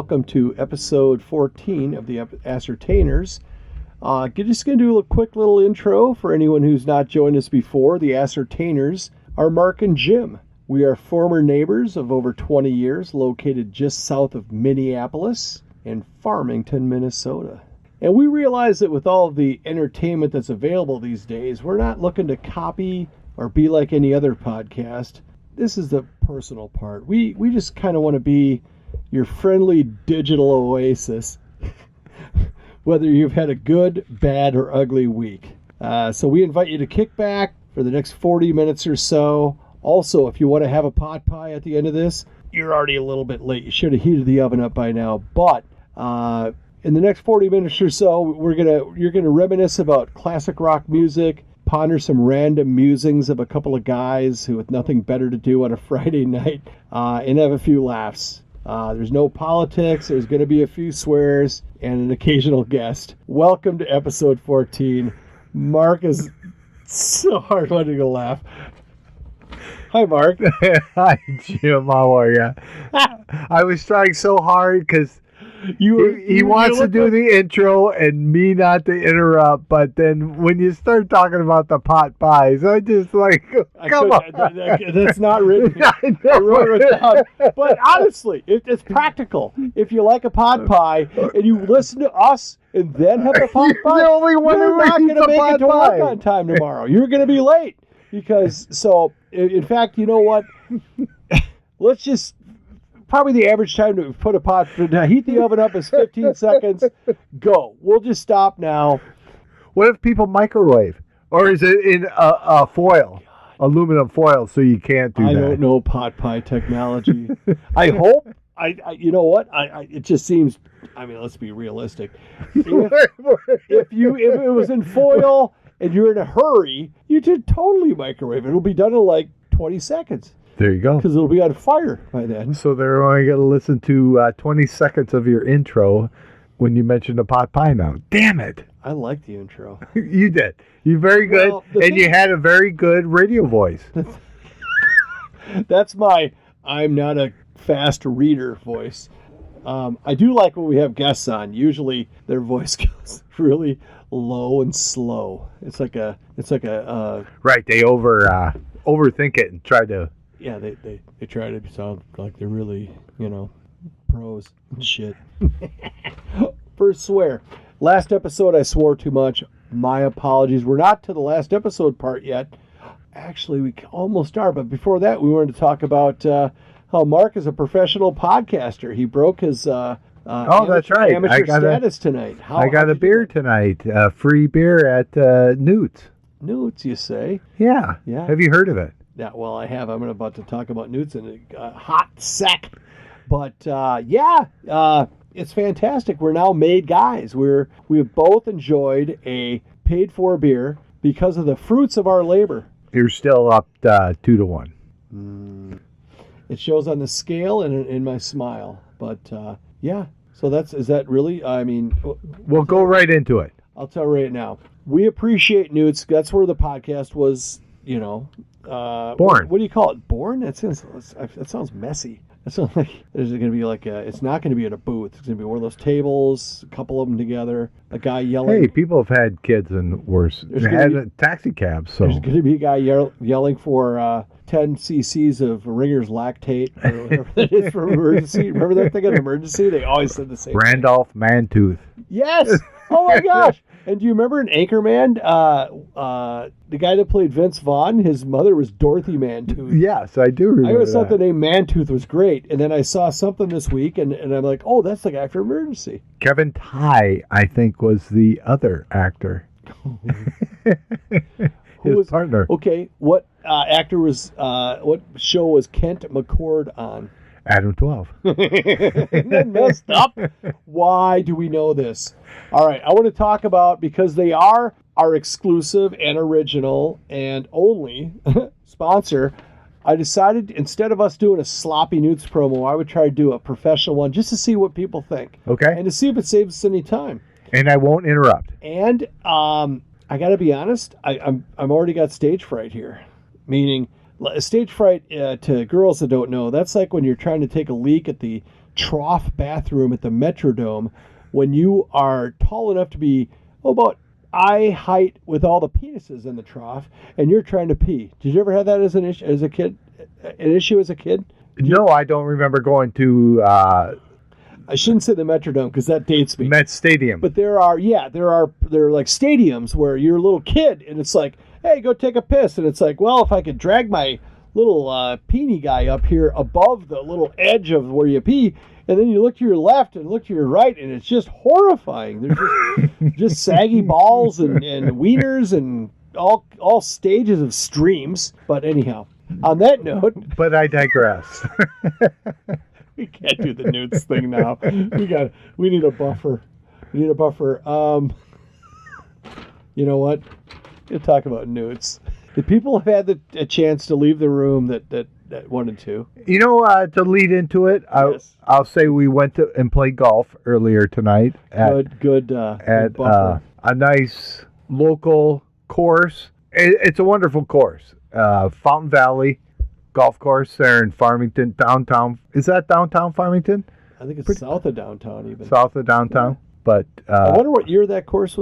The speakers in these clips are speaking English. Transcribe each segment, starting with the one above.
welcome to episode 14 of the Ascertainers. Just going to do a quick little intro for anyone who's not joined us before. The Ascertainers are Mark and Jim. We are former neighbors of over 20 years, located just south of Minneapolis in Farmington, Minnesota. And we realize that with all of the entertainment that's available these days, we're not looking to copy or be like any other podcast. This is the personal part. We just kind of want to be your friendly digital oasis, whether you've had a good, bad, or ugly week. So we invite you to kick back for the next 40 minutes or so. Also, if you want to have a pot pie at the end of this, you're already a little bit late. You should have heated the oven up by now. But in the next 40 minutes or so, you're gonna reminisce about classic rock music, ponder some random musings of a couple of guys who with nothing better to do on a Friday night, and have a few laughs. There's no politics. There's going to be a few swears and an occasional guest. Welcome to episode 14. Mark is so hard wanting to laugh. Hi, Mark. Hi, Jim. How are you? I was trying so hard because he wants to do the intro and me not to interrupt, but then when you start talking about the pot pies, I just like, come on. That's not written. I wrote it down. But honestly, it's practical. If you like a pot pie and you listen to us and then have a pot pie, the only one you're not going to make it to work pie on time tomorrow. You're going to be late. In fact, you know what? Let's just... Probably the average time to put heat the oven up is 15 seconds. Go. We'll just stop now. What if people microwave? Or is it in a foil? Aluminum foil, so you can't do that. I don't know pot pie technology. I hope. You know what? It just seems. I mean, let's be realistic. If it was in foil and you're in a hurry, you should totally microwave it. It'll be done in like 20 seconds. There you go. Because it'll be on fire by then. So they're only going to listen to 20 seconds of your intro when you mentioned the pot pie now. Damn it. I like the intro. You did. You're very good. Well, you had a very good radio voice. That's my I'm not a fast reader voice. I do like when we have guests on. Usually their voice goes really low and slow. It's like a right. They overthink it and try to. Yeah, they try to sound like they're really, pros and shit. First swear. Last episode I swore too much. My apologies. We're not to the last episode part yet. Actually, we almost are. But before that, we wanted to talk about how Mark is a professional podcaster. He broke his that's right. amateur status tonight. I got a beer tonight. Free beer at Newt. Newt, you say? Yeah. Have you heard of it? Yeah, well, I have. I'm about to talk about Newt's in a hot sec. But, it's fantastic. We're now made guys. We've both enjoyed a paid-for beer because of the fruits of our labor. You're still up 2-1. It shows on the scale and in my smile. But, yeah. So is that really? I mean... We'll go right into it. I'll tell right now. We appreciate Newt's. That's where the podcast was, born. What do you call it? Born? That sounds messy. That sounds like there's going to be it's not going to be at a booth. It's going to be one of those tables, a couple of them together, a guy yelling. Hey, people have had kids and worse. They had a taxi cab. So there's going to be a guy yelling for 10 cc's of Ringer's lactate or whatever that is for emergency. Remember that thing on emergency? They always said the same Randolph Mantooth. Yes. Oh my gosh. And do you remember in Anchorman, the guy that played Vince Vaughn, his mother was Dorothy Mantooth. Yes, I do remember. I always thought the name Mantooth was great. And then I saw something this week, and I'm like, oh, that's the guy for Emergency. Kevin Tighe, I think, was the other actor. His partner. Okay, what what show was Kent McCord on? Adam 12. Isn't that messed up? Why do we know this? All right, I want to talk about, because they are our exclusive and original and only sponsor, I decided instead of us doing a sloppy Newt's promo, I would try to do a professional one just to see what people think. Okay. And to see if it saves us any time. And I won't interrupt. And I got to be honest, I'm already got stage fright here. Meaning, stage fright, to girls that don't know, that's like when you're trying to take a leak at the trough bathroom at the Metrodome when you are tall enough to be about eye height with all the penises in the trough, and you're trying to pee. Did you ever have that as an issue as a kid? An issue as a kid? No, I don't remember going to I shouldn't say the Metrodome because that dates me. Met Stadium. But there are like stadiums where you're a little kid and it's like, hey, go take a piss, and it's like, well, if I could drag my little peenie guy up here above the little edge of where you pee, and then you look to your left and look to your right, and it's just horrifying. There's just saggy balls and wieners and all stages of streams. But anyhow, on that note, but I digress. We can't do the Newts thing now. We need a buffer. You know what? We'll talk about Newts. The people have had a chance to leave the room that wanted to. You know, to lead into it, Yes. I'll say we went to and played golf earlier tonight at Good buffer. a nice local course. It's a wonderful course. Fountain Valley Golf Course there in Farmington, downtown. Is that downtown Farmington? I think it's south of downtown even. South of downtown. Yeah. But I wonder what year that course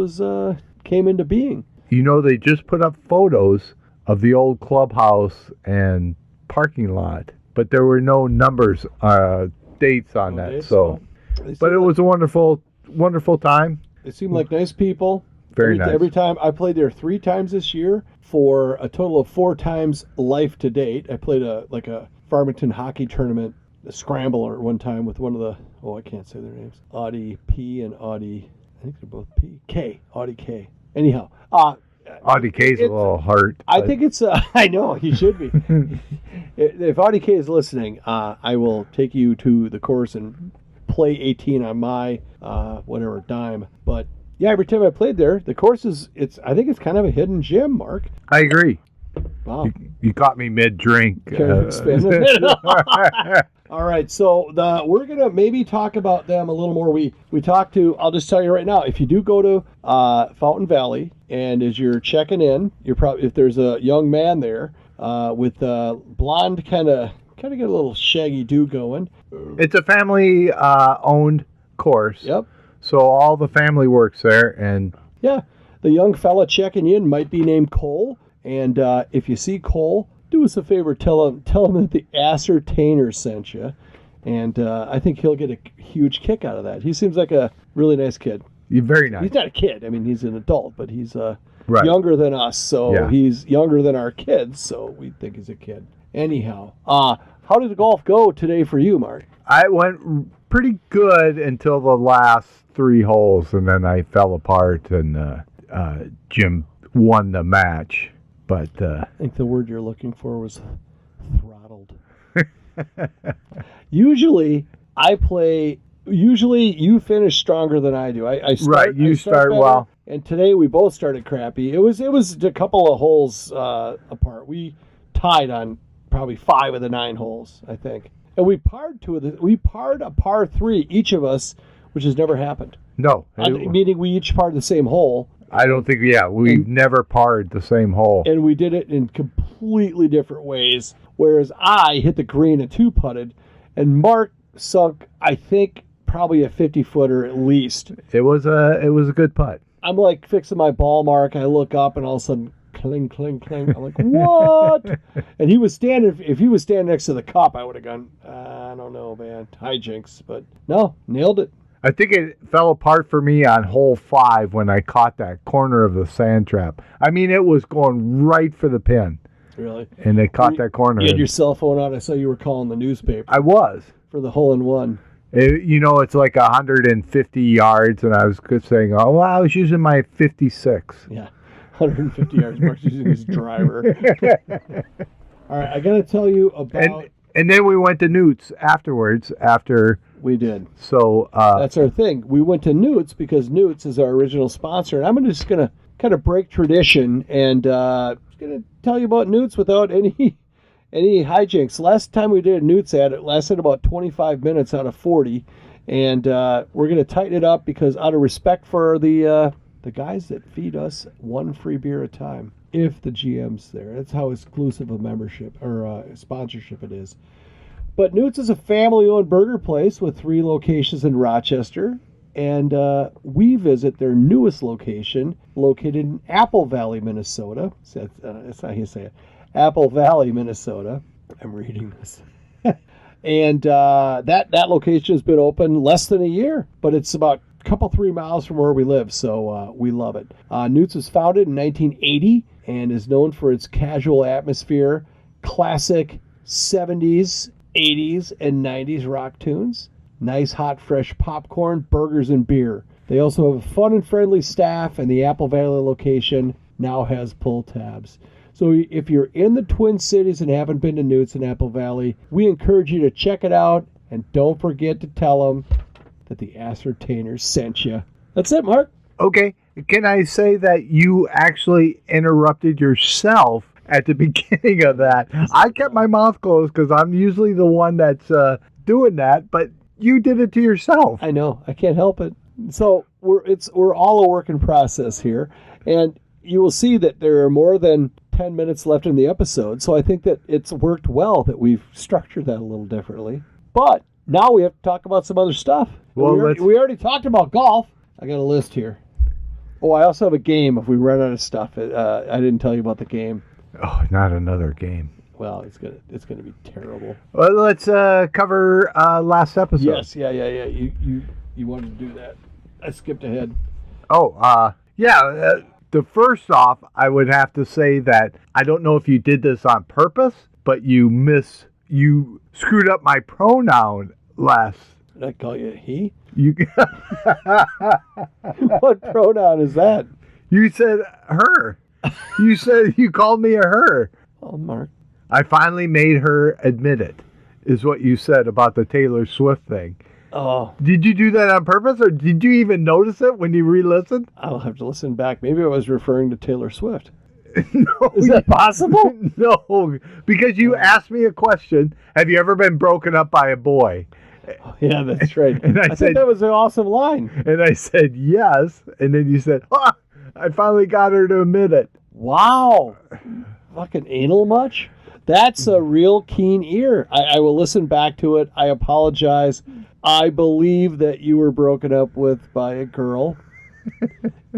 came into being. You know, they just put up photos of the old clubhouse and parking lot, but there were no numbers, dates on that. Dates? So, but it was a wonderful time. They seem like nice people. Very nice. Every time I played there 3 times this year for a total of 4 times life to date. I played a Farmington hockey tournament, a scrambler one time with one of the I can't say their names. Audie P and Audie, I think they're both P. K. Audie K. Anyhow, Audie K's a little hurt. I think it's I know he should be. If Audie K is listening, I will take you to the course and play 18 on my whatever dime. But yeah, every time I played there, the course I think it's kind of a hidden gem, Mark. I agree. Wow. You caught me mid-drink. All right, so we're going to maybe talk about them a little more. We talked to, I'll just tell you right now, if you do go to Fountain Valley, and as you're checking in, you're probably, if there's a young man there with blonde kind of get a little shaggy do going. It's a family owned course. Yep. So all the family works there, and yeah, the young fella checking in might be named Cole. And if you see Cole, do us a favor, tell him that the Ascertainers sent you. And I think he'll get a huge kick out of that. He seems like a really nice kid. You're very nice. He's not a kid. I mean, he's an adult, but he's right. Younger than us. So yeah. He's younger than our kids, so we think he's a kid. Anyhow, how did the golf go today for you, Mark? I went pretty good until the last 3 holes, and then I fell apart, and Jim won the match. But I think the word you're looking for was throttled. Usually you finish stronger than I do. I start better, well. And today we both started crappy. It was a couple of holes apart. We tied on probably 5 of the 9 holes, I think. And we parred a par 3, each of us, which has never happened. No. Meaning we each parred the same hole. I don't think, we've never parred the same hole. And we did it in completely different ways. Whereas I hit the green and 2-putted, and Mark sunk, I think, probably a 50-footer at least. It was a good putt. I'm like fixing my ball, Mark. I look up, and all of a sudden, cling, cling, cling. I'm like, what? And if he was standing next to the cup, I would have gone, I don't know, man, hijinks. But no, nailed it. I think it fell apart for me on hole 5 when I caught that corner of the sand trap. I mean, it was going right for the pin. Really? And it caught that corner. You had your cell phone out. I saw you were calling the newspaper. I was. For the hole-in-one. It's like 150 yards, and I was saying, I was using my 56. Yeah, 150 yards. Mark's using his driver. All right, I got to tell you about... And then we went to Newt's afterwards, We did. So that's our thing. We went to Newt's because Newt's is our original sponsor, and I'm just going to kind of break tradition and just going to tell you about Newt's without any hijinks. Last time we did a Newt's ad, it lasted about 25 minutes out of 40, and we're going to tighten it up because out of respect for the guys that feed us 1 free beer at a time, if the GM's there. That's how exclusive a membership or sponsorship it is. But Newt's is a family-owned burger place with 3 locations in Rochester. And we visit their newest location, located in Apple Valley, Minnesota. That's not how you say it. Apple Valley, Minnesota. I'm reading this. And that location has been open less than a year, but it's about a couple, 3 miles from where we live, so we love it. Newt's was founded in 1980 and is known for its casual atmosphere, classic 70s, 80s, and 90s rock tunes. Nice, hot, fresh popcorn, burgers, and beer. They also have a fun and friendly staff, and the Apple Valley location now has pull tabs. So if you're in the Twin Cities and haven't been to Newt's in Apple Valley, we encourage you to check it out, and don't forget to tell them that the Ascertainers sent you. That's it, Mark. Okay. Can I say that you actually interrupted yourself at the beginning of that? I kept my mouth closed because I'm usually the one that's doing that, but you did it to yourself. I know. I can't help it. So we're all a work in process here, and you will see that there are more than 10 minutes left in the episode. So I think that it's worked well that we've structured that a little differently. But now we have to talk about some other stuff. Well, we already talked about golf. I got a list here. Oh, I also have a game if we run out of stuff. I didn't tell you about the game. Oh, not another game. Well, it's gonna be terrible. Well, let's cover last episode. Yes, yeah. You wanted to do that. I skipped ahead. Oh, yeah. The first off, I would have to say that I don't know if you did this on purpose, but you screwed up my pronoun last. Did I call you he? You. What pronoun is that? You said her. You called me a her. Oh, Mark. I finally made her admit it, is what you said about the Taylor Swift thing. Oh. Did you do that on purpose, or did you even notice it when you re-listened? I'll have to listen back. Maybe I was referring to Taylor Swift. No. Is that possible? No, because you asked me a question. Have you ever been broken up by a boy? Oh, yeah, that's right. And I said said that was an awesome line. And I said yes, and then you said, I finally got her to admit it. Wow. Fucking anal much? That's a real keen ear. I will listen back to it. I apologize. I believe that you were broken up with by a girl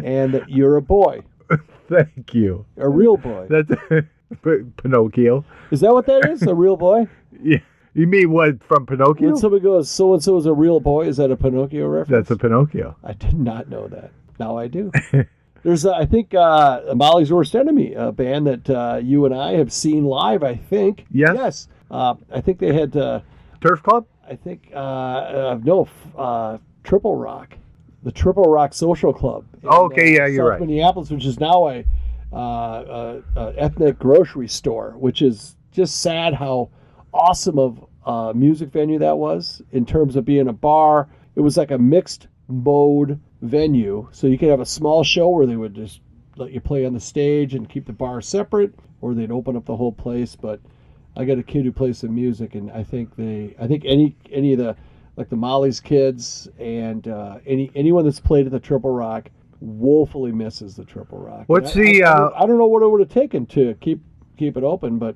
and that you're a boy. Thank you. A real boy. That's Pinocchio. Is that what that is? A real boy? Yeah. You mean what, from Pinocchio? When somebody goes, so-and-so is a real boy, is that a Pinocchio reference? That's a Pinocchio. I did not know that. Now I do. There's, I think, Molly's Worst Enemy, a band that you and I have seen live, I think. Yes. I think they had... Turf Club? I think, Triple Rock. The Triple Rock Social Club. Okay, yeah, you're South right. Minneapolis, which is now a ethnic grocery store, which is just sad how awesome of a music venue that was in terms of being a bar. It was like a mixed mode venue, so you could have a small show where they would just let you play on the stage and keep the bar separate, or they'd open up the whole place. But I got a kid who plays some music, and I think any of the, like the Molly's kids and anyone that's played at the Triple Rock woefully misses the Triple Rock. What's I don't know what it would have taken to keep it open, but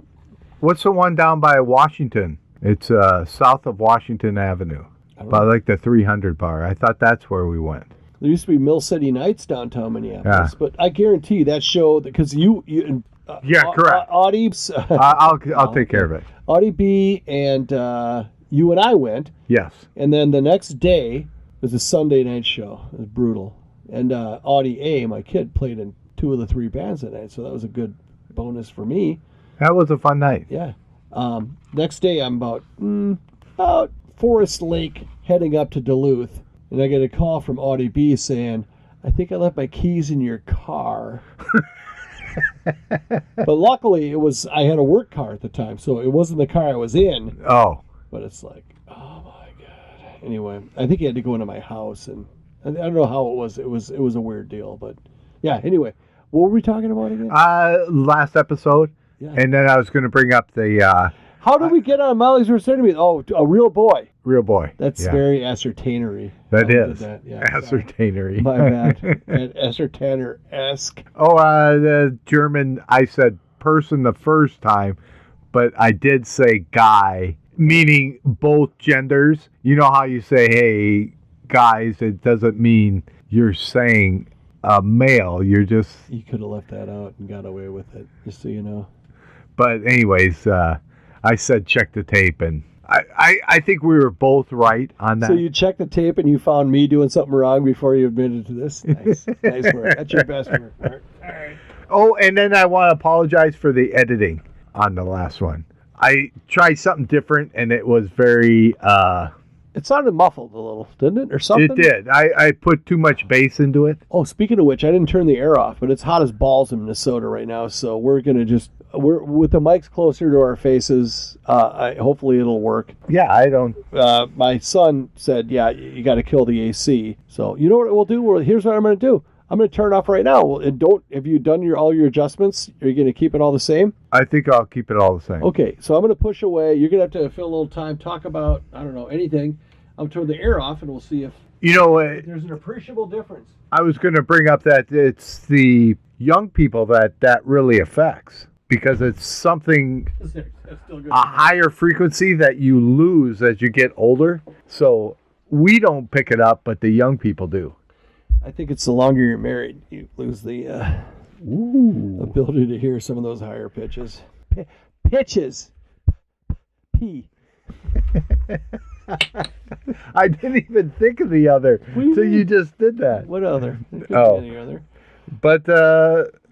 what's the one down by Washington? It's south of Washington Avenue, by like the 300 bar. I thought that's where we went. There used to be Mill City Nights downtown Minneapolis, but I guarantee that show, because you correct. Audie, I'll take care of it. Audie B and you and I went. Yes. And then the next day was a Sunday night show. It was brutal. And Audie A, my kid, played in 2 of the 3 bands that night, so that was a good bonus for me. That was a fun night. Yeah. Next day, I'm about Forest Lake heading up to Duluth, and I get a call from Audie B saying, I think I left my keys in your car. But luckily, I had a work car at the time, so it wasn't the car I was in. Oh. But it's like, oh my God. Anyway, I think he had to go into my house, and I don't know how it was. It was a weird deal, but yeah. Anyway, what were we talking about again? Last episode. Yeah. And then I was going to bring up the... How did we get on Molly's Worst Enemy? Oh, a real boy. Real boy. That's very ascertainery. That is. Yeah, ascertainery. My bad. And ascertainer-esque. Oh, the German, I said person the first time, but I did say guy Meaning both genders. You know how you say, hey, guys, it doesn't mean you're saying a male. You're just... You could have left that out and got away with it, just so you know. But anyways, I said check the tape, and I think we were both right on that. So you checked the tape and you found me doing something wrong before you admitted to this? Nice. Nice work. That's your best work, Mark. All right. Oh, and then I want to apologize for the editing on the last one. I tried something different, and it was very... It sounded muffled a little, didn't it? Or something? It did. I put too much bass into it. Oh, speaking of which, I didn't turn the air off, but it's hot as balls in Minnesota right now, so we're going to just... with the mics closer to our faces, hopefully it'll work. Yeah, I don't... My son said, yeah, you got to kill the AC. So you know what we'll do? Here's what I'm going to do. I'm going to turn it off right now. And have you done all your adjustments? Are you going to keep it all the same? I think I'll keep it all the same. Okay, so I'm going to push away. You're going to have to fill a little time, talk about, I don't know, anything. I'll turn the air off, and we'll see if there's an appreciable difference. I was going to bring up that it's the young people that really affects, because it's something, a higher frequency that you lose as you get older. So we don't pick it up, but the young people do. I think it's the longer you're married, you lose the ability to hear some of those higher pitches. Pitches. P. I didn't even think of the other. So you just did that. What other? There could be any other. But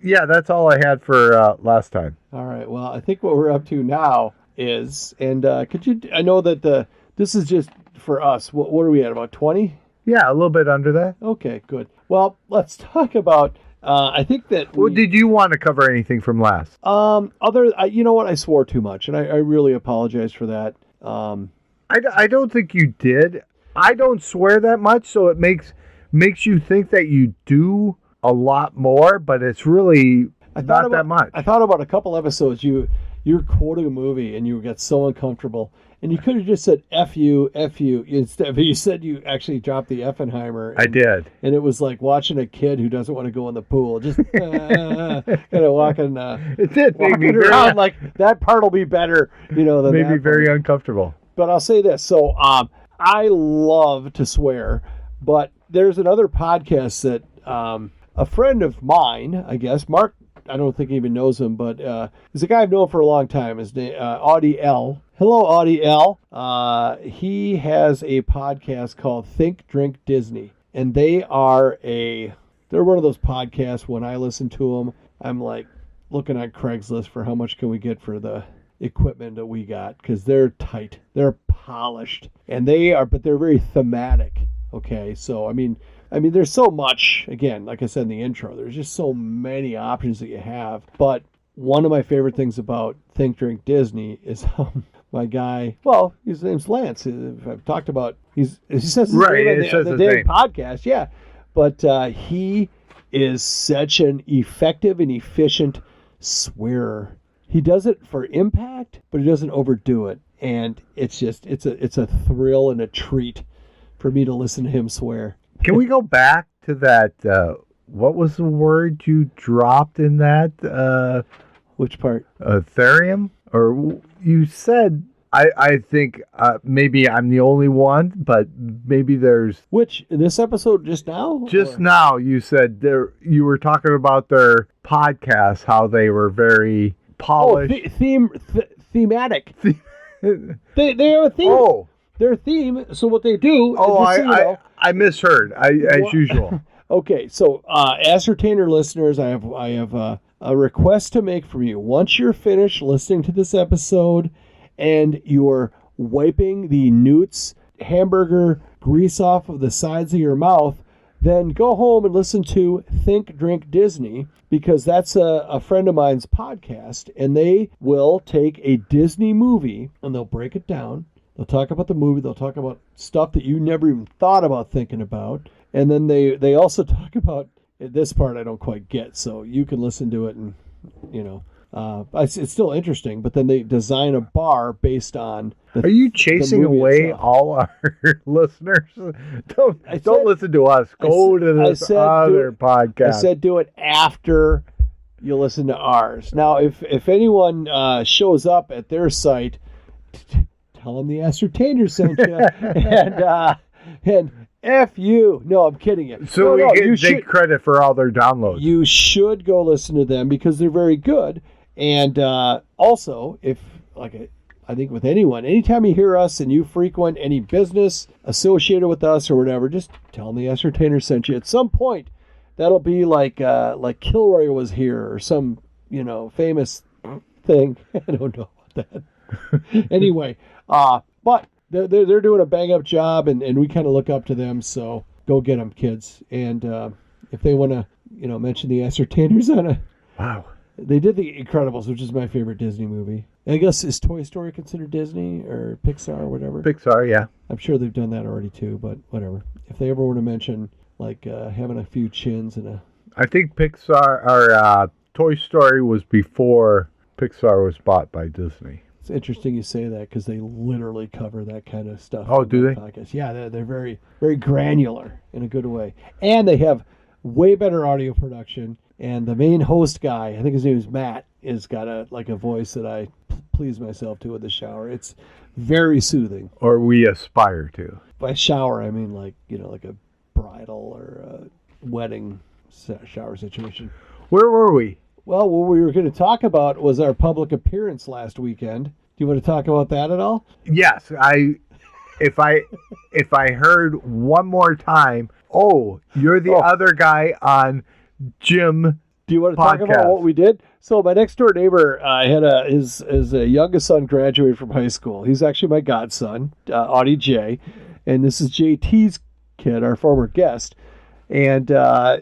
yeah, that's all I had for last time. All right. Well, I think what we're up to now is, and I know that this is just for us. What are we at? About 20? Yeah, a little bit under that. Okay, good. Well, let's talk about. I think that. Well, did you want to cover anything from last? You know what? I swore too much, and I really apologize for that. I don't think you did. I don't swear that much, so it makes you think that you do a lot more, but it's really not that much. I thought about a couple episodes. You're quoting a movie, and you get so uncomfortable. And you could have just said F you, instead, but you said you actually dropped the Effenheimer. I did. And it was like watching a kid who doesn't want to go in the pool. Just kind of walking it did make me around like that part will be better, than made me very part. uncomfortable. But I'll say this. So I love to swear, but there's another podcast that a friend of mine, I guess, Mark, I don't think he even knows him, but he's a guy I've known for a long time. His name, Audie L. Hello, Audie L. He has a podcast called Think, Drink, Disney. And they're one of those podcasts, when I listen to them, I'm like looking at Craigslist for how much can we get for the equipment that we got, because they're tight. They're polished. And but they're very thematic. Okay, so I mean, there's so much, again, like I said in the intro, there's just so many options that you have. But one of my favorite things about Think, Drink, Disney is my guy, well, his name's Lance. I've talked about, he says his name on the damn podcast, yeah. But he is such an effective and efficient swearer. He does it for impact, but he doesn't overdo it. And it's a thrill and a treat for me to listen to him swear. Can we go back to that? What was the word you dropped in that? Which part? Therium? Or you said, I think maybe I'm the only one, but maybe there's... Which, in this episode just now? Just now, you said you were talking about their podcast, how they were very polished. Oh, thematic. They have a theme. Oh. Their theme, so what they do... Oh, I misheard, as usual. Okay, so Ascertainer listeners, I have a request to make from you. Once you're finished listening to this episode and you're wiping the Newt's hamburger grease off of the sides of your mouth, then go home and listen to Think, Drink, Disney, because that's a friend of mine's podcast, and they will take a Disney movie and they'll break it down. They'll talk about the movie. They'll talk about stuff that you never even thought about thinking about. And then they also talk about, this part I don't quite get, so you can listen to it and, it's still interesting. But then they design a bar based on Are you chasing away itself. All our listeners? Don't listen to us. Go to this other podcast. I said do it after you listen to ours. Now, if anyone shows up at their site... tell them the Ascertainers sent you. and F you. No, I'm kidding you. So we take credit for all their downloads. You should go listen to them because they're very good. And also, if I think with anyone, anytime you hear us and you frequent any business associated with us or whatever, just tell them the Ascertainers sent you. At some point, that'll be like Kilroy was here or some famous thing. I don't know about that. Anyway, but they're doing a bang up job, and we kind of look up to them. So go get them, kids. And if they want to, mention the Ascertainers on a wow. They did The Incredibles, which is my favorite Disney movie. I guess, is Toy Story considered Disney or Pixar or whatever? Pixar, yeah. I'm sure they've done that already too, but whatever. If they ever want to mention, having a few chins and a... I think Pixar, or Toy Story was before Pixar was bought by Disney. It's interesting you say that because they literally cover that kind of stuff. Oh, do they? Podcast. Yeah, they're very, very granular in a good way. And they have way better audio production. And the main host guy, I think his name is Matt, has got a voice that I please myself to in the shower. It's very soothing. Or we aspire to. By shower, I mean like a bridal or a wedding shower situation. Where were we? Well, what we were going to talk about was our public appearance last weekend. Do you want to talk about that at all? Yes, if I heard one more time, you're the other guy on Jim. Do you want to podcast. talk about what we did? So my next door neighbor had his youngest son graduated from high school. He's actually my godson, Audie J, and this is JT's kid, our former guest. And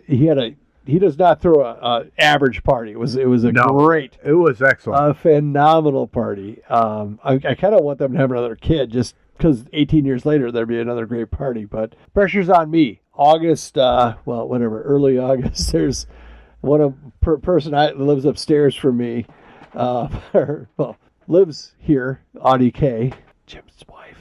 he does not throw a average party. It was great. It was excellent. A phenomenal party. I kind of want them to have another kid just because 18 years later there'd be another great party. But pressure's on me. August, early August. There's one person that lives upstairs from me, lives here, Audie K, Jim's wife,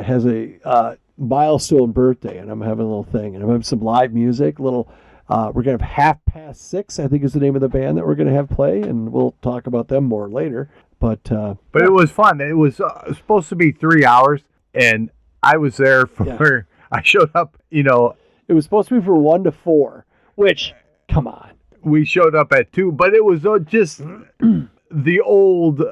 has a milestone birthday, and I'm having a little thing, and I'm having some live music, we're going to have 6:30, I think is the name of the band that we're going to have play, and we'll talk about them more later. But it was fun. It was supposed to be 3 hours, and I was there for, I showed up, It was supposed to be from 1 to 4, which, come on. We showed up at 2, but it was just the old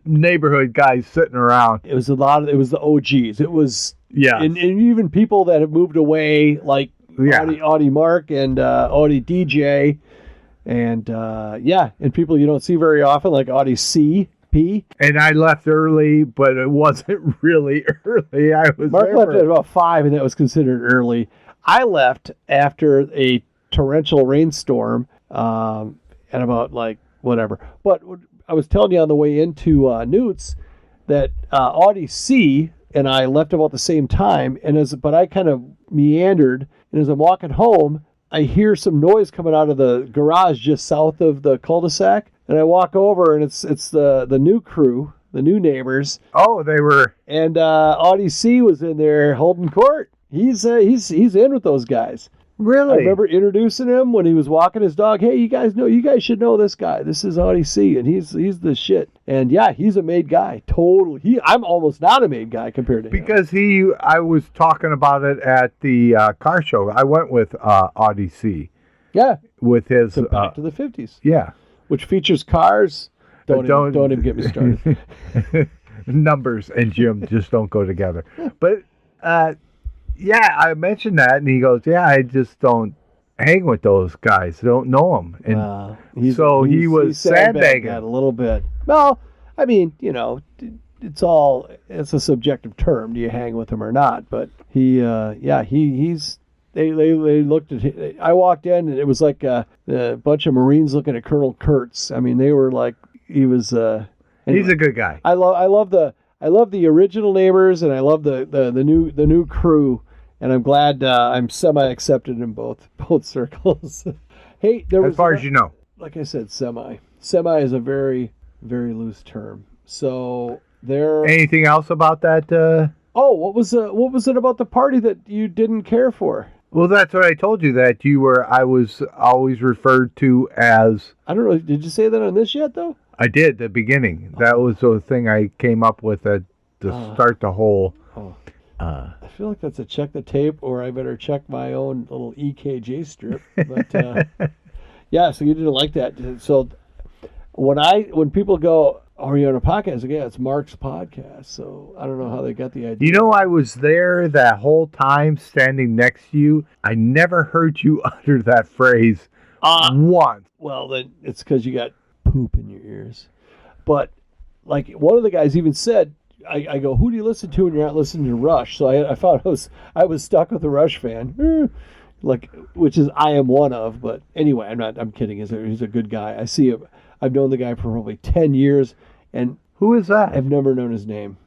neighborhood guys sitting around. It was the OGs. It was, yeah. And even people that have moved away, like Audie Mark and Audie DJ, and and people you don't see very often, like Audie C. P. And I left early, but it wasn't really early. Mark left at about 5, and that was considered early. I left after a torrential rainstorm, and about whatever. But I was telling you on the way into Newt's that Audie C and I left about the same time, but I kind of meandered, and as I'm walking home, I hear some noise coming out of the garage just south of the cul-de-sac, and I walk over, and it's the new crew, the new neighbors. Oh, they were. And Audie C was in there holding court. He's in with those guys. Really? I remember introducing him when he was walking his dog. Hey, you guys should know this guy. This is Audie C, and he's the shit. And yeah, he's a made guy. Totally. I'm almost not a made guy compared to him. Because I was talking about it at the car show. I went with Audie C. Yeah. With his Back to the 50s. Yeah. Which features cars. Don't even get me started. Numbers and Jim just don't go together. But I mentioned that, and he goes, "Yeah, I just don't hang with those guys. I don't know them." And he was sandbagging that a little bit. Well, I mean, it's a subjective term. Do you hang with him or not? But he They looked at him. I walked in, and it was like a bunch of Marines looking at Colonel Kurtz. I mean, they were like, he was. Anyway, he's a good guy. I love the original neighbors, and I love the new crew, and I'm glad I'm semi-accepted in both circles. Hey, as far as you know, like I said, semi is a very, very loose term. So there. Anything else about that? What was it about the party that you didn't care for? Well, that's what I told you, that I was always referred to as... I don't know. Did you say that on this yet, though? I did at the beginning. That was the thing I came up with, that to start the whole. I feel like that's a check the tape, or I better check my own little EKG strip. But yeah, so you didn't like that. So when people go, "Oh, are you on a podcast?" Again, it's Mark's podcast. So I don't know how they got the idea. You know, I was there that whole time, standing next to you. I never heard you utter that phrase once. Well, then it's because you got poop in your ears. But like one of the guys even said, I go, "Who do you listen to when you're not listening to Rush?" So I found I was stuck with a Rush fan, like, which is I am one of. But anyway, I'm kidding. He's a good guy. I see him. I've known the guy for probably 10 years, and who is that? I've never known his name.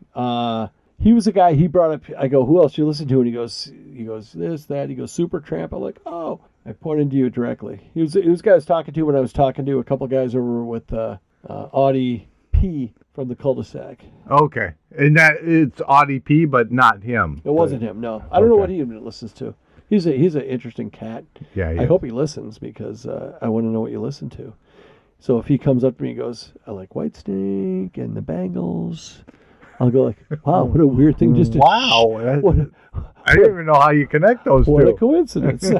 He was a guy he brought up. I go, "Who else do you listen to?" And he goes, "This, that." He goes, "Supertramp." I'm like, "Oh." I pointed to you directly. He was the guy I was talking to when I was talking to a couple guys over with Audie P from the cul-de-sac. Okay, and that it's Audie P, but not him. It wasn't him. No, I don't know what he even listens to. He's an interesting cat. Yeah, I hope he listens because I want to know what you listen to. So if he comes up to me and goes, "I like Whitesnake and the Bangles," I'll go like, "Wow, what a weird thing just to." Wow. I didn't even know how you connect those two. What a coincidence.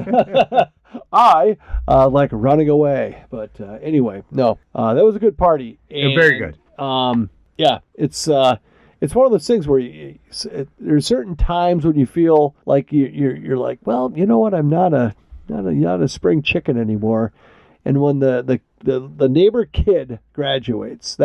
I like Running Away. But anyway, no, that was a good party. And, very good. Yeah, it's one of those things where there's certain times when you feel like you're like, well, you know what, I'm not a spring chicken anymore. And when the neighbor kid graduates,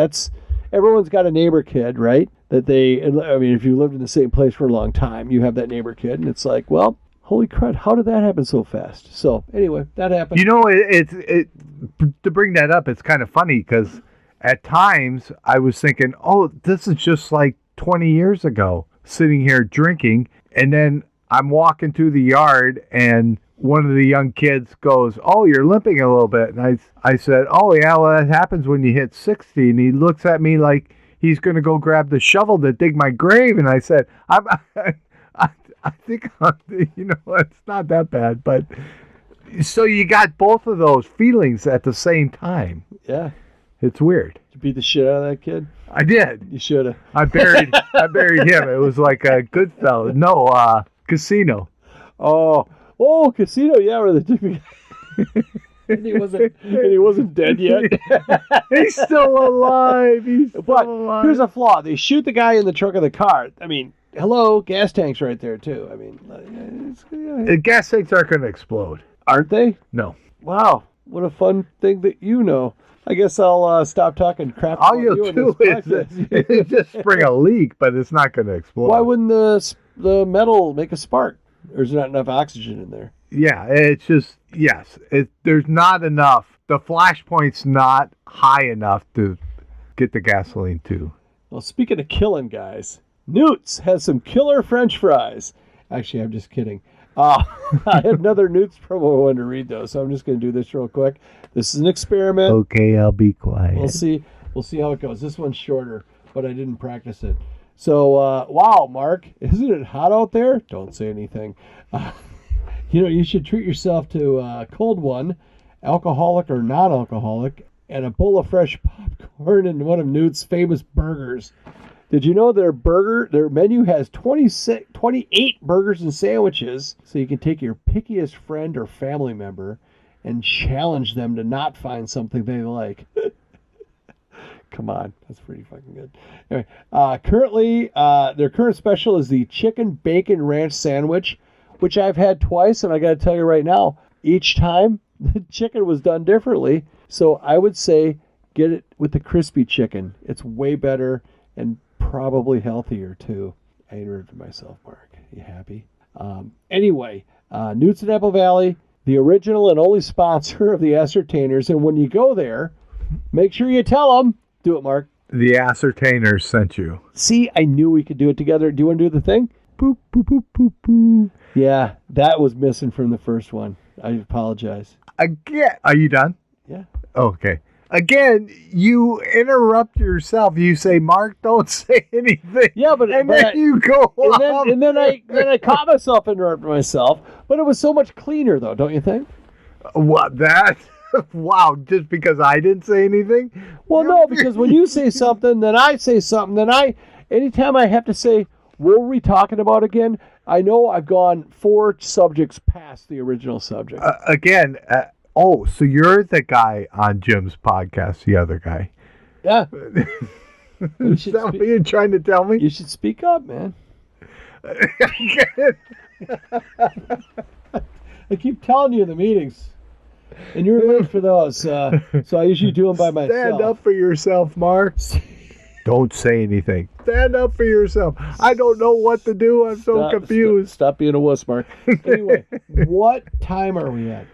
everyone's got a neighbor kid, right? If you lived in the same place for a long time, you have that neighbor kid, and it's like, well, holy crud, how did that happen so fast? So anyway, that happened. You know, to bring that up, it's kind of funny because at times I was thinking, oh, this is just like 20 years ago, sitting here drinking, and then I'm walking through the yard, and one of the young kids goes, "Oh, you're limping a little bit." And I said, "Oh, yeah, well, that happens when you hit 60. And he looks at me like he's going to go grab the shovel to dig my grave. And I said, I think, it's not that bad. But so you got both of those feelings at the same time. Yeah. It's weird. Did you beat the shit out of that kid? I did. You should have. I buried him. It was like a good fellow. No, Casino. Oh, Casino, yeah, where they took me. and he wasn't dead yet. He's still alive. But here's a flaw. They shoot the guy in the trunk of the car. I mean, hello, gas tanks right there, too. I mean, the gas tanks aren't going to explode. Aren't they? No. Wow, what a fun thing that you know. I guess I'll stop talking crap All about you'll you do is just spring a leak, but it's not going to explode. Why wouldn't the metal make a spark? Or is there not enough oxygen in there? Yeah, it's just, yes. There's not enough. The flash point's not high enough to get the gasoline to. Well, speaking of killing guys, Newt's has some killer French fries. Actually, I'm just kidding. I had another Newt's promo I wanted to read, though, so I'm just going to do this real quick. This is an experiment. Okay, I'll be quiet. We'll see how it goes. This one's shorter, but I didn't practice it. So, wow, Mark, isn't it hot out there? Don't say anything. You should treat yourself to a cold one, alcoholic or non-alcoholic, and a bowl of fresh popcorn and one of Newt's famous burgers. Did you know their menu has 28 burgers and sandwiches, so you can take your pickiest friend or family member and challenge them to not find something they like. Come on, that's pretty fucking good. Anyway, currently, their current special is the chicken bacon ranch sandwich, which I've had twice, and I got to tell you right now, each time the chicken was done differently. So I would say get it with the crispy chicken. It's way better and probably healthier too. I interrupted myself, Mark. You happy? Anyway, Newt's in Apple Valley, the original and only sponsor of the Ascertainers, and when you go there, make sure you tell them. Do it, Mark. The Ascertainers sent you. See, I knew we could do it together. Do you want to do the thing? Boop, boop, boop, boop, boop. Yeah, that was missing from the first one. I apologize. Again, are you done? Yeah. Okay. Again, you interrupt yourself. You say, "Mark, don't say anything." Yeah, you go off. And then I caught myself interrupting myself. But it was so much cleaner, though, don't you think? What, that? Wow, just because I didn't say anything? Well, no, because when you say something, then I say something, then anytime I have to say, what were we talking about again? I know I've gone 4 subjects past the original subject. So you're the guy on Jim's podcast, the other guy. Yeah. Is that what you're trying to tell me? You should speak up, man. I keep telling you in the meetings, and you're late for those. So I usually do them by myself. Stand up for yourself, Mark. Don't say anything. Stand up for yourself. I don't know what to do. I'm so confused. Stop being a wuss, Mark. Anyway, what time are we at?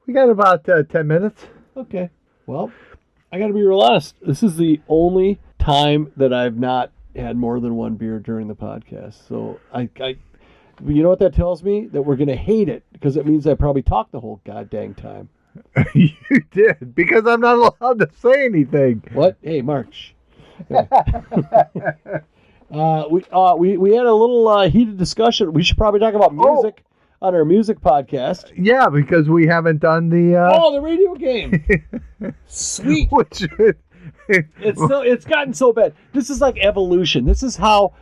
We got about 10 minutes. Okay. Well, I got to be real honest. This is the only time that I've not had more than one beer during the podcast. So you know what that tells me? That we're going to hate it, because it means I probably talked the whole goddamn time. You did, because I'm not allowed to say anything. What? Hey, March. Yeah. We had a little heated discussion. We should probably talk about music on our music podcast. Yeah, because we haven't done the the radio game. Sweet. It's gotten so bad. This is like evolution. This is how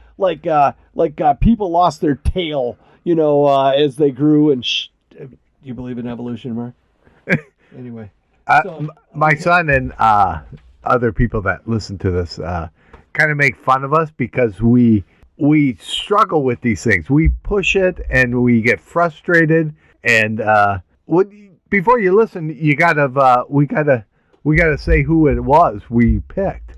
people lost their tail, as they grew. And you believe in evolution, Mark? Anyway, my son and other people that listen to this kind of make fun of us because we struggle with these things. We push it and we get frustrated. And before you listen, we gotta say who it was we picked.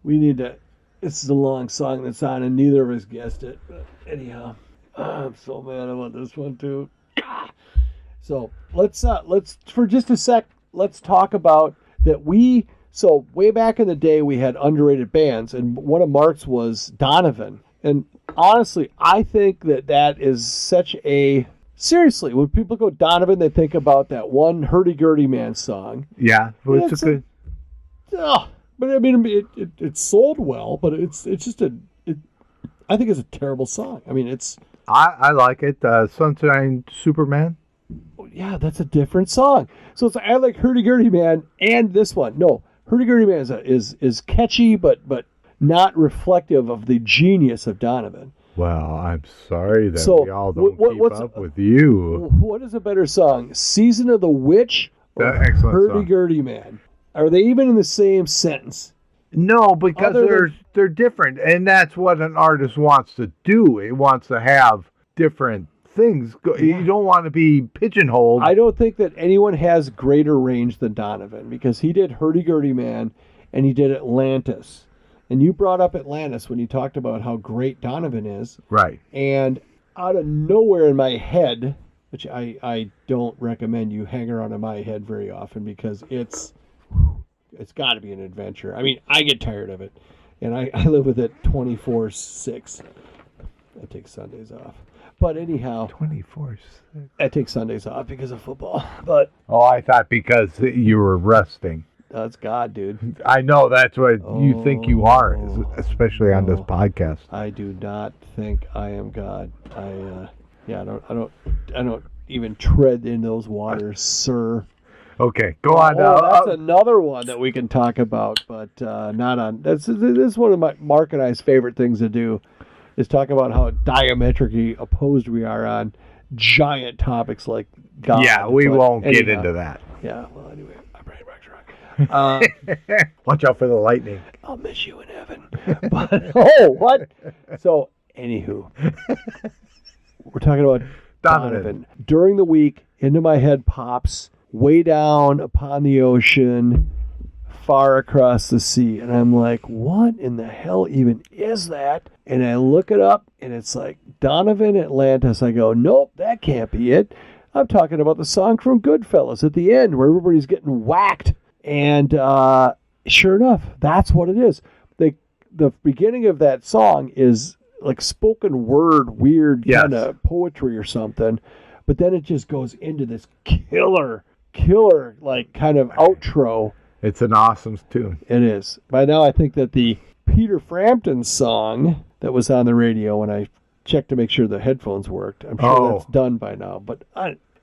We need to. This is a long song that's on, and neither of us guessed it. But anyhow, I'm so mad about this one too. So let's for just a sec, let's talk about that. So way back in the day, we had underrated bands, and one of Mark's was Donovan. And honestly, I think that is such a... Seriously, when people go Donovan, they think about that one Hurdy-Gurdy Man song. Yeah, well, it's a good... But I mean, it sold well, but it's just I think it's a terrible song. I mean, it's... I like it. Sunshine Superman. Yeah, that's a different song. So I like Hurdy-Gurdy Man and this one. No, Hurdy-Gurdy Man is catchy, but not reflective of the genius of Donovan. Well, I'm sorry that we all don't keep up with you. What is a better song, Season of the Witch or Hurdy-Gurdy Man? Are they even in the same sentence? No, because they're different, and that's what an artist wants to do. It wants to have different things. You don't want to be pigeonholed. I don't think that anyone has greater range than Donovan, because he did Hurdy-Gurdy Man and he did Atlantis. And you brought up Atlantis when you talked about how great Donovan is. Right. And out of nowhere in my head, which I don't recommend you hang around in my head very often, because it's got to be an adventure. I mean, I get tired of it. And I live with it 24/6. I take Sundays off. But anyhow, 24/6. I take Sundays off because of football. But I thought because you were resting. That's God, dude. I know that's what you think you are, especially on this podcast. I do not think I am God. I don't even tread in those waters, sir. Okay, go on now. That's another one that we can talk about, but not on. This is one of Mark and I's favorite things to do, is talk about how diametrically opposed we are on giant topics like God. Yeah, we won't get into that. Yeah, well, anyway, I'm Brian Rock. Watch out for the lightning. I'll miss you in heaven. But, what? So, anywho, we're talking about Donovan. During the week, into my head pops Way Down Upon the Ocean, Far Across the Sea. And I'm like, what in the hell even is that? And I look it up, and it's like Donovan Atlantis. I go, nope, that can't be it. I'm talking about the song from Goodfellas at the end where everybody's getting whacked. And sure enough, that's what it is. The beginning of that song is like spoken word, weird kind of poetry or something. But then it just goes into this killer like kind of outro. It's an awesome tune. It is. By now I think that the Peter Frampton song that was on the radio, when I checked to make sure the headphones worked, I'm sure that's done by now. But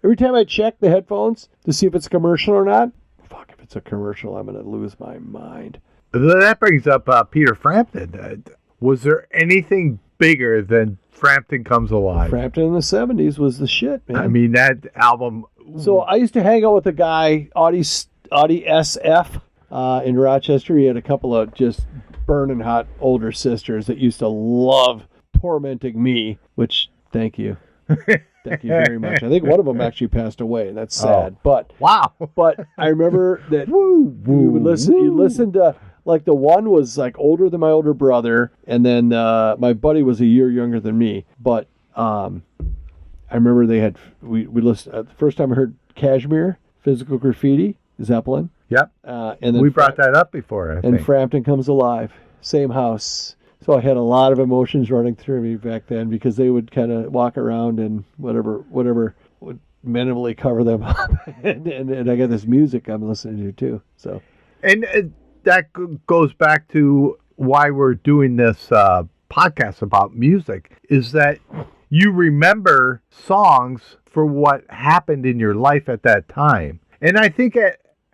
every time I check the headphones to see if it's a commercial or not, if it's a commercial, I'm going to lose my mind. That brings up Peter Frampton. Was there anything bigger than Frampton Comes Alive? Frampton in the 70s was the shit, man. I mean, that album... So I used to hang out with a guy, Audie SF, in Rochester. He had a couple of just burning hot older sisters that used to love tormenting me, which, thank you. Thank you very much. I think one of them actually passed away, and that's sad. But wow. But I remember that you would listen. You listened to, like, the one was like older than my older brother, and then my buddy was a year younger than me. But I remember we listened the first time I heard Kashmir, Physical Graffiti, Zeppelin. Yep. And then we brought that up before. I think. Frampton Comes Alive, same house. So I had a lot of emotions running through me back then because they would kind of walk around and whatever would minimally cover them up. and I got this music I'm listening to too. So, and that goes back to why we're doing this podcast about music, is that you remember songs for what happened in your life at that time. And I think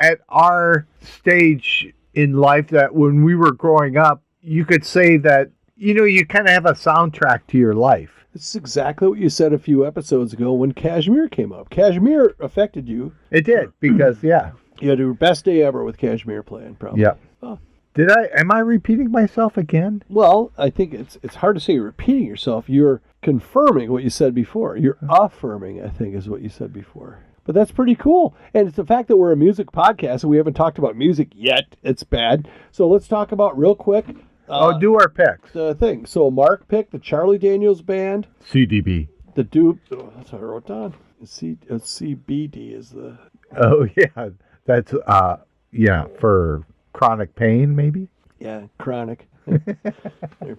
at our stage in life, that when we were growing up, you could say that, you kind of have a soundtrack to your life. This is exactly what you said a few episodes ago when Kashmir came up. Kashmir affected you. It did, because, yeah. You had your best day ever with Kashmir playing, probably. Yeah. Oh. Am I repeating myself again? Well, I think it's hard to say you're repeating yourself. You're confirming what you said before. You're affirming, I think, is what you said before. But that's pretty cool. And it's the fact that we're a music podcast and we haven't talked about music yet. It's bad. So let's talk about real quick. Do our picks. The thing. So Mark picked the Charlie Daniels Band. CDB. The Dupe. Oh, that's what I wrote down. CBD is the... Oh, yeah. That's, for chronic pain, maybe? Yeah, chronic.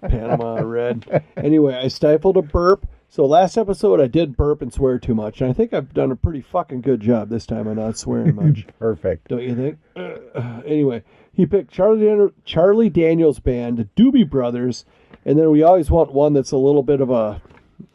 Panama Red. Anyway, I stifled a burp. So last episode I did burp and swear too much, and I think I've done a pretty fucking good job this time of not swearing much. Perfect. Don't you think? Anyway, he picked Charlie Daniels Band, the Doobie Brothers, and then we always want one that's a little bit of a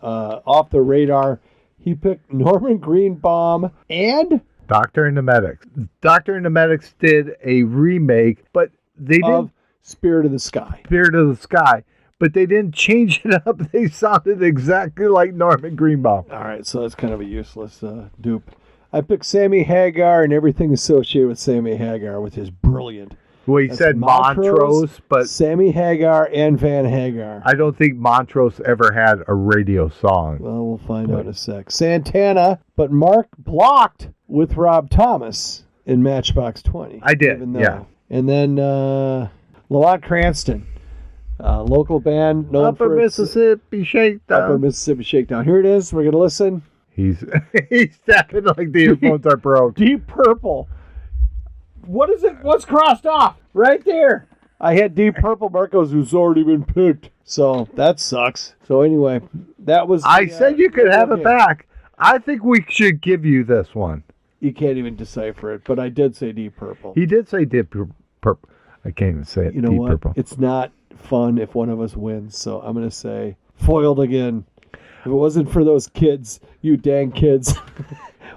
off the radar. He picked Norman Greenbaum and Doctor and the Medics. Doctor and the Medics did a remake, but they did Spirit of the Sky. Spirit of the Sky. But they didn't change it up. They sounded exactly like Norman Greenbaum. All right, so that's kind of a useless dupe. I picked Sammy Hagar and everything associated with Sammy Hagar, which is brilliant. Well, he said Montrose, but... Sammy Hagar and Van Hagar. I don't think Montrose ever had a radio song. Well, we'll find out in a sec. Santana, but Mark blocked with Rob Thomas in Matchbox 20. I did, yeah. And then Lamont Cranston. Local band known Upper for Mississippi Shakedown. Upper Mississippi Shakedown. Here it is. We're going to listen. He's tapping like the earphones are broke. Deep Purple. What is it? What's crossed off? Right there. I had Deep Purple. Marcos, who's already been picked. So that sucks. So anyway, that was... I said you could have it back. I think we should give you this one. You can't even decipher it, but I did say Deep Purple. He did say Deep Purple. I can't even say it. You know Deep what? Purple. It's not fun if one of us wins, so I'm going to say foiled again. If it wasn't for those kids, you dang kids.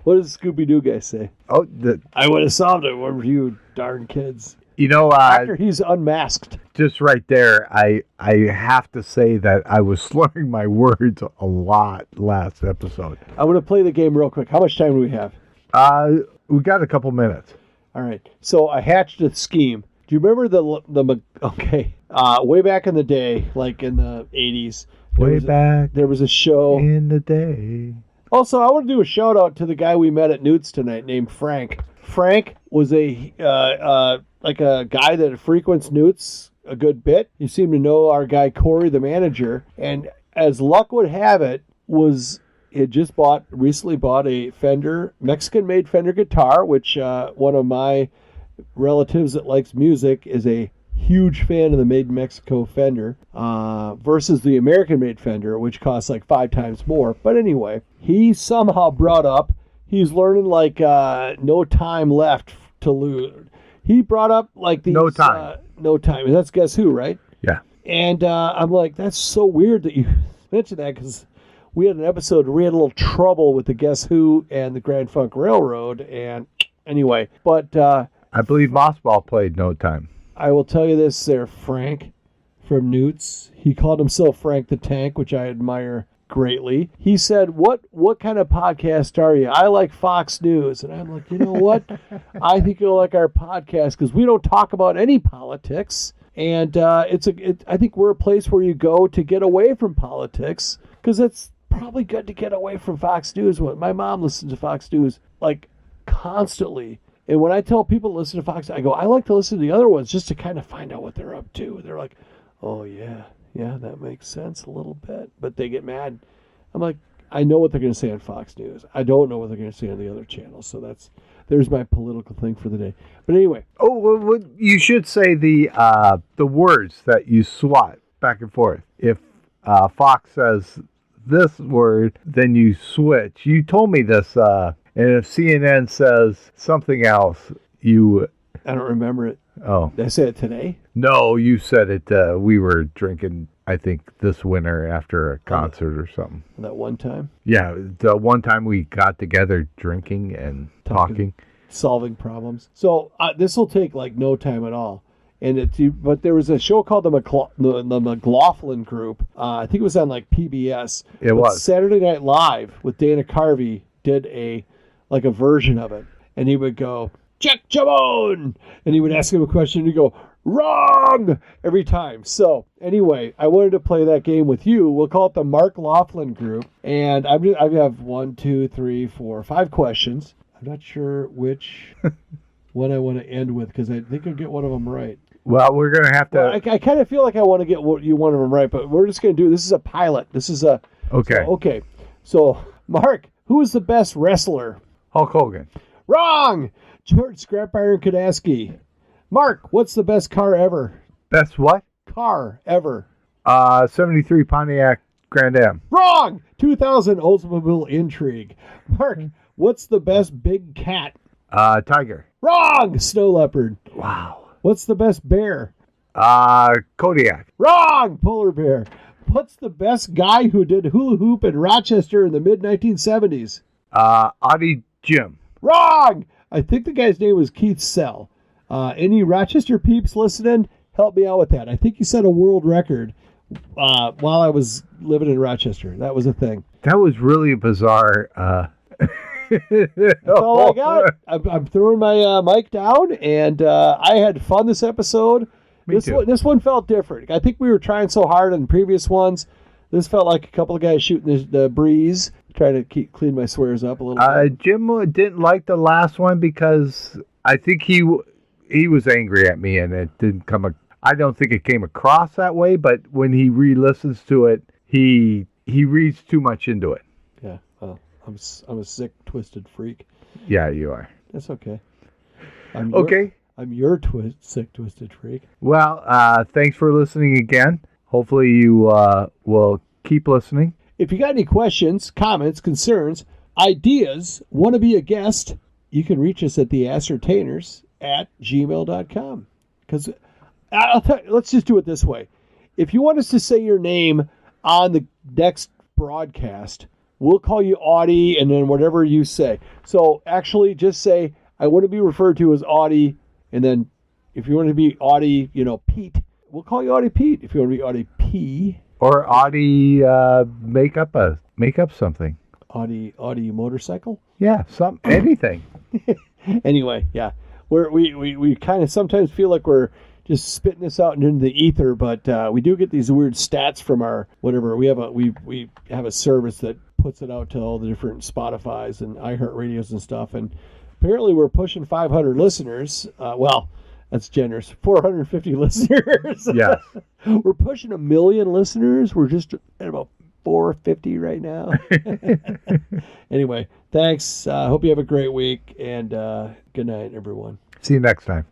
What does Scooby-Doo guy say? Oh, I would have solved it for you darn kids. You know, after he's unmasked. Just right there, I have to say that I was slurring my words a lot last episode. I'm going to play the game real quick. How much time do we have? We got a couple minutes. All right. So I hatched a scheme. Do you remember way back in the day, like in the 80s? There was a show in the day. Also, I want to do a shout out to the guy we met at Newt's tonight named Frank. Frank was a guy that frequents Newt's a good bit. He seemed to know our guy Corey, the manager, and as luck would have it, had just recently bought a Mexican-made Fender guitar, which one of my relatives that likes music is a huge fan of the Made in Mexico Fender versus the American-made Fender, which costs like 5 times more. But anyway, he somehow brought up, he's learning like no time left to lose. He brought up like these... No time. No time. That's Guess Who, right? Yeah. And I'm like, that's so weird that you mentioned that, because we had an episode where we had a little trouble with the Guess Who and the Grand Funk Railroad. And anyway, but... I believe Mossball played No Time. I will tell you this there, Frank from Newt's. He called himself Frank the Tank, which I admire greatly. He said, what kind of podcast are you? I like Fox News. And I'm like, you know what? I think you'll like our podcast because we don't talk about any politics. And I think we're a place where you go to get away from politics because it's probably good to get away from Fox News. My mom listens to Fox News like constantly. And when I tell people to listen to Fox, I go, I like to listen to the other ones just to kind of find out what they're up to. They're like, oh, yeah, that makes sense a little bit. But they get mad. I'm like, I know what they're going to say on Fox News. I don't know what they're going to say on the other channels. So there's my political thing for the day. But anyway. Oh, well, you should say the words that you swap back and forth. If Fox says this word, then you switch. You told me this. And if CNN says something else, I don't remember it. Oh. Did I say it today? No, you said it. We were drinking, I think, this winter after a concert or something. That one time? Yeah, the one time we got together drinking and talking. Solving problems. So this will take like no time at all. But there was a show called the Marklaughlin Group. I think it was on like PBS. It was. Saturday Night Live with Dana Carvey did a version of it. And he would go, check Jamon! And he would ask him a question and he'd go, wrong! Every time. So anyway, I wanted to play that game with you. We'll call it the Marklaughlin Group. And I have 1, 2, 3, 4, 5 questions. I'm not sure which one I want to end with because I think I'll get one of them right. Well, we're going to have to... Well, I kind of feel like I want to get one of them right, but we're just going to do... This is a pilot. This is a... Okay. So, Mark, who is the best wrestler? Hulk Hogan. Wrong! George Scrap Iron Kadaski. Mark, what's the best car ever? Best what? Car ever. 73 Pontiac Grand Am. Wrong! 2000 Oldsmobile Intrigue. Mark, what's the best big cat? Tiger. Wrong! Snow leopard. Wow. What's the best bear? Kodiak. Wrong! Polar bear. What's the best guy who did hula hoop in Rochester in the mid-1970s? Audie Jim. Wrong! I think the guy's name was Keith Sell. Any Rochester peeps listening, help me out with that. I think he set a world record while I was living in Rochester. That was a thing. That was really bizarre. That's all I got. I'm throwing my mic down, and I had fun this episode. This one felt different. I think we were trying so hard on previous ones. This felt like a couple of guys shooting the breeze, trying to clean my swears up a little bit. Jim didn't like the last one because I think he was angry at me, and it didn't come. I don't think it came across that way, but when he re-listens to it, he reads too much into it. Yeah, well, I'm a sick, twisted freak. Yeah, you are. That's okay. I'm your sick, twisted freak. Well, thanks for listening again. Hopefully you will keep listening. If you got any questions, comments, concerns, ideas, want to be a guest, you can reach us at the Ascertainers at gmail.com. Because let's just do it this way. If you want us to say your name on the next broadcast, we'll call you Audie and then whatever you say. So actually just say, I want to be referred to as Audie. And then if you want to be Audie, Pete, we'll call you Audie Pete. If you want to be Audie P. Or Audie make up something. Audie motorcycle? Yeah, anything. Anyway, yeah. We kind of sometimes feel like we're just spitting this out into the ether, but we do get these weird stats from our whatever. We have a service that puts it out to all the different Spotify's and iHeartRadios and stuff, and apparently we're pushing 500 listeners. Well, that's generous. 450 listeners. Yes. We're pushing 1 million listeners. We're just at about 450 right now. Anyway, thanks. Hope you have a great week, and good night, everyone. See you next time.